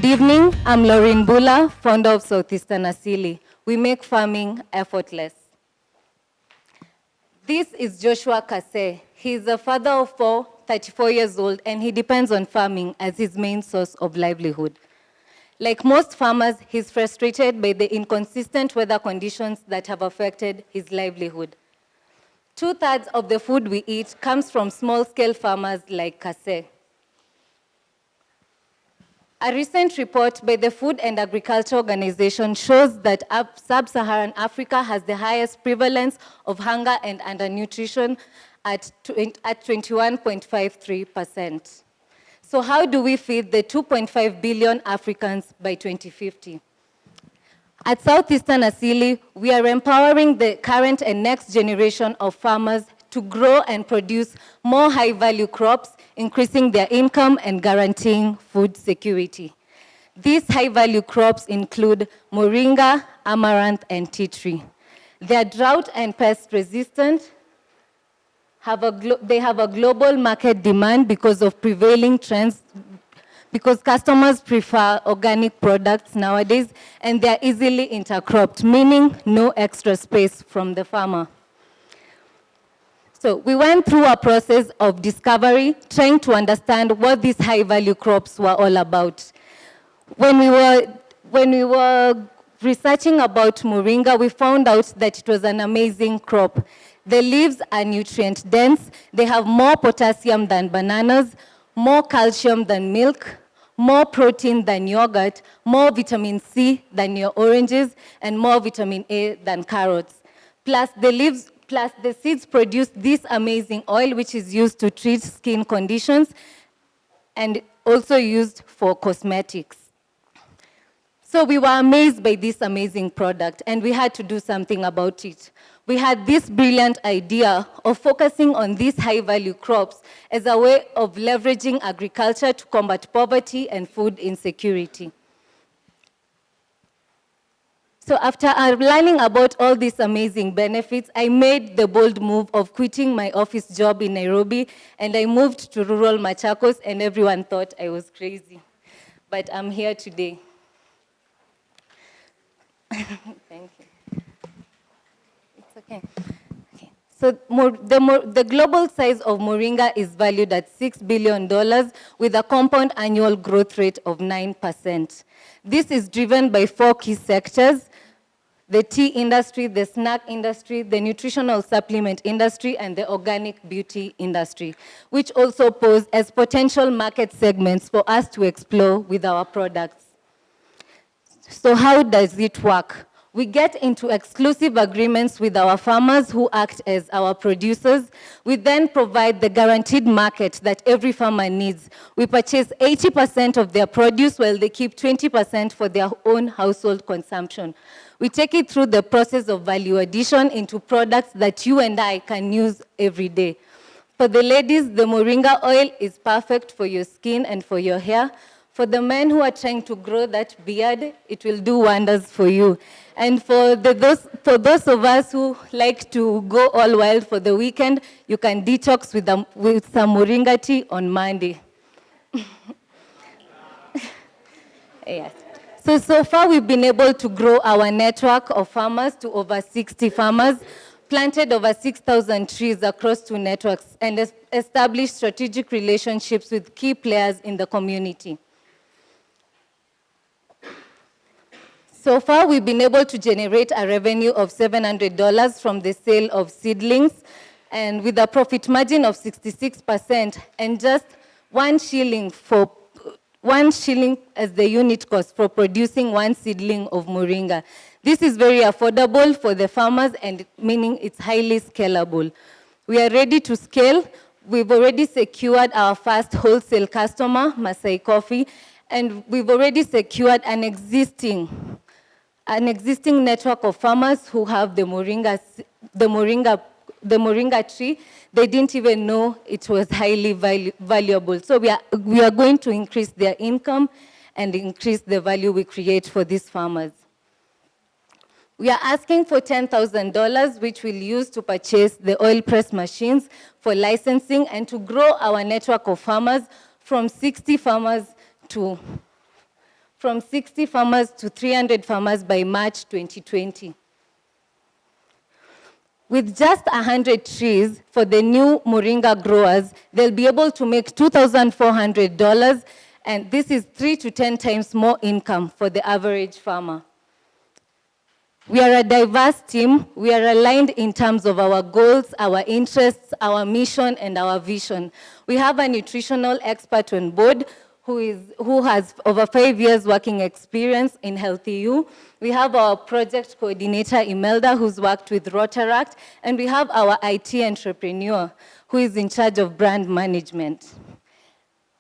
Good evening, I'm Loreen Mbula, founder of Southeastern Asili. We make farming effortless. This is Joshua Kase. He's a father of four, 34 years old, and he depends on farming as his main source of livelihood. Like most farmers, he's frustrated by the inconsistent weather conditions that have affected his livelihood. 2/3 of the food we eat comes from small-scale farmers like Kase. A recent report by the Food and Agriculture Organization shows that sub-Saharan Africa has the highest prevalence of hunger and undernutrition at 21.53%. So how do we feed the 2.5 billion Africans by 2050? At Southeastern Asili, we are empowering the current and next generation of farmers to grow and produce more high-value crops, increasing their income and guaranteeing food security. These high-value crops include moringa, amaranth, and tea tree. They are drought and pest resistant. They have a global market demand because of prevailing trends, because customers prefer organic products nowadays, and they are easily intercropped, meaning no extra space from the farmer. So we went through a process of discovery, trying to understand what these high-value crops were all about. When we were researching about moringa, we found out that it was an amazing crop. The leaves are nutrient-dense. They have more potassium than bananas, more calcium than milk, more protein than yogurt, more vitamin C than your oranges, and more vitamin A than carrots. Plus the seeds produce this amazing oil, which is used to treat skin conditions and also used for cosmetics. So we were amazed by this amazing product, and we had to do something about it. We had this brilliant idea of focusing on these high-value crops as a way of leveraging agriculture to combat poverty and food insecurity. So after learning about all these amazing benefits, I made the bold move of quitting my office job in Nairobi, and I moved to rural Machakos, and everyone thought I was crazy. But I'm here today. Thank you. It's okay. So the global size of moringa is valued at $6 billion with a compound annual growth rate of 9%. This is driven by 4 key sectors: the tea industry, the snack industry, the nutritional supplement industry, and the organic beauty industry, which also pose as potential market segments for us to explore with our products. So how does it work? We get into exclusive agreements with our farmers who act as our producers. We then provide the guaranteed market that every farmer needs. We purchase 80% of their produce while they keep 20% for their own household consumption. We take it through the process of value addition into products that you and I can use every day. For the ladies, the moringa oil is perfect for your skin and for your hair. For the men who are trying to grow that beard, it will do wonders for you. And for those of us who like to go all wild for the weekend, you can detox with some moringa tea on Monday. Yes. So far, we've been able to grow our network of farmers to over 60 farmers, planted over 6,000 trees across 2 networks, and established strategic relationships with key players in the community. So far, we've been able to generate a revenue of $700 from the sale of seedlings, and with a profit margin of 66%, and just 1 shilling as the unit cost for producing 1 seedling of moringa. This is very affordable for the farmers, and meaning it's highly scalable. We are ready to scale. We've already secured our first wholesale customer, Masai Coffee, and we've already secured an existing network of farmers who have the moringa tree. They didn't even know it was highly valuable. So we are going to increase their income and increase the value we create for these farmers. We are asking for $10,000, which we'll use to purchase the oil press machines for licensing and to grow our network of farmers from 60 farmers to from 60 farmers to 300 farmers by March 2020. With just 100 trees for the new moringa growers, they'll be able to make $2,400, and this is 3 to 10 times more income for the average farmer. We are a diverse team. We are aligned in terms of our goals, our interests, our mission, and our vision. We have a nutritional expert on board who has over 5 years working experience in Healthy You. We have our project coordinator, Imelda, who's worked with Rotaract, and we have our IT entrepreneur, who is in charge of brand management.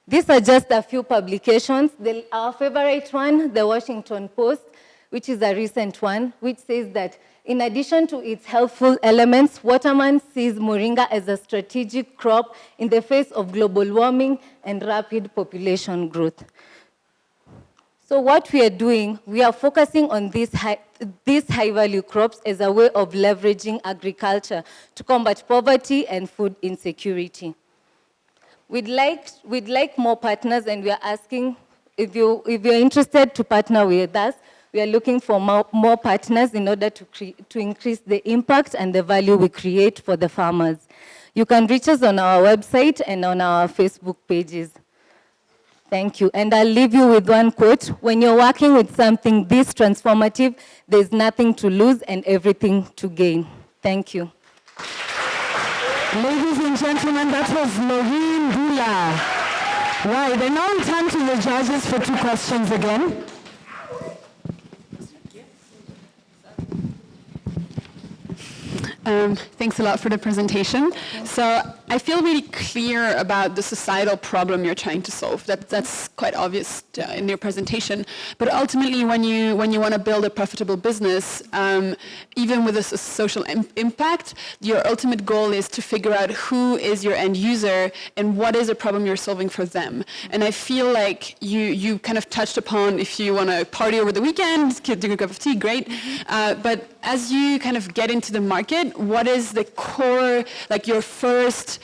These are just a few publications. Our favorite one, the Washington Post, which is a recent one, which says that in addition to its helpful elements, Waterman sees moringa as a strategic crop in the face of global warming and rapid population growth. So what we are doing, we are focusing on these high-value crops as a way of leveraging agriculture to combat poverty and food insecurity. We'd like more partners, and we are asking if you're interested to partner with us. We are looking for more partners in order to increase the impact and the value we create for the farmers. You can reach us on our website and on our Facebook pages. Thank you. And I'll leave you with one quote. When you're working with something this transformative, there's nothing to lose and everything to gain. Thank you. Ladies and gentlemen, that was Loreen, Mbula. Right, and now we turn to the judges for 2 questions again. Thanks a lot for the presentation. So I feel really clear about the societal problem you're trying to solve. That's quite obvious in your presentation. But ultimately, when you want to build a profitable business, even with a social impact, your ultimate goal is to figure out who is your end user and what is the problem you're solving for them. And I feel like you kind of touched upon if you want to party over the weekend, drink a cup of tea, great. But as you kind of get into the market, what is the core, like your first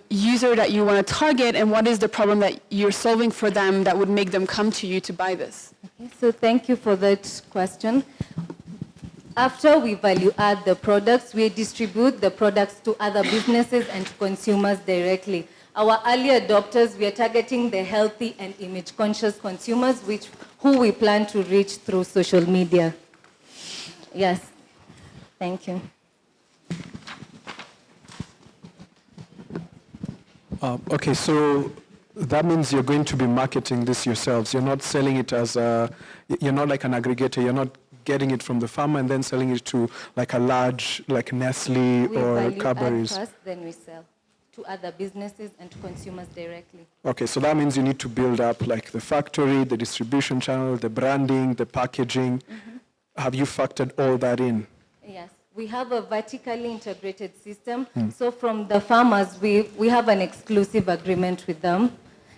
user that you want to target, and what is the problem that you're solving for them that would make them come to you to buy this? Okay, so thank you for that question. After we value add the products, we distribute the products to other businesses and to consumers directly. Our early adopters, we are targeting the healthy and image-conscious consumers, who we plan to reach through social media. Yes, thank you. Okay, so that means you're going to be marketing this yourselves. You're not selling it as you're not like an aggregator. You're not getting it from the farmer and then selling it to like a large, like Nestle or Cadbury's. We value add first, then we sell to other businesses and to consumers directly. Okay, so that means you need to build up like the factory, the distribution channel, the branding, the packaging. Mm-hmm. Have you factored all that in? Yes. We have a vertically integrated system. So from the farmers, we have an exclusive agreement with them.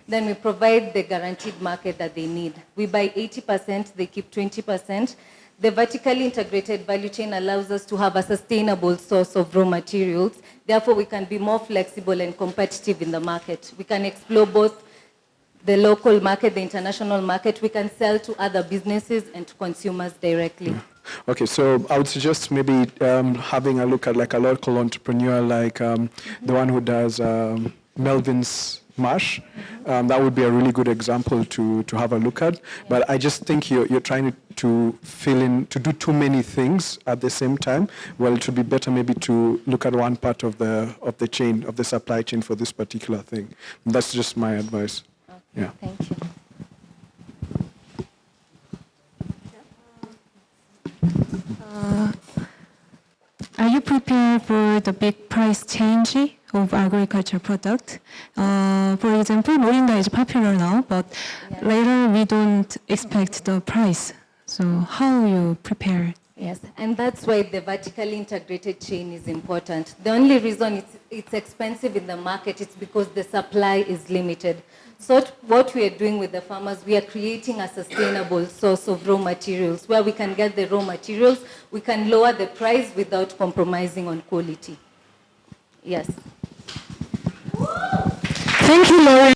Then we provide the guaranteed market that they need. We buy 80%, they keep 20%. The vertically integrated value chain allows us to have a sustainable source of raw materials. Therefore, we can be more flexible and competitive in the market. We can explore both the local market, the international market. We can sell to other businesses and to consumers directly. Okay, so I would suggest maybe having a look at like a local entrepreneur, like the one who does Melvin's Mash. That would be a really good example to have a look at. But I just think you're trying to fill in, to do too many things at the same time. Well, it would be better maybe to look at one part of the chain, of the supply chain for this particular thing. That's just my advice. Okay, yeah. Thank you. Are you prepared for the big price change of agriculture product? For example, moringa is popular now, but later we don't expect the price. So how you prepare? Yes, and that's why the vertically integrated chain is important. The only reason it's expensive in the market is because the supply is limited. So what we are doing with the farmers, we are creating a sustainable source of raw materials where we can get the raw materials, we can lower the price without compromising on quality. Yes. Thank you, Loreen.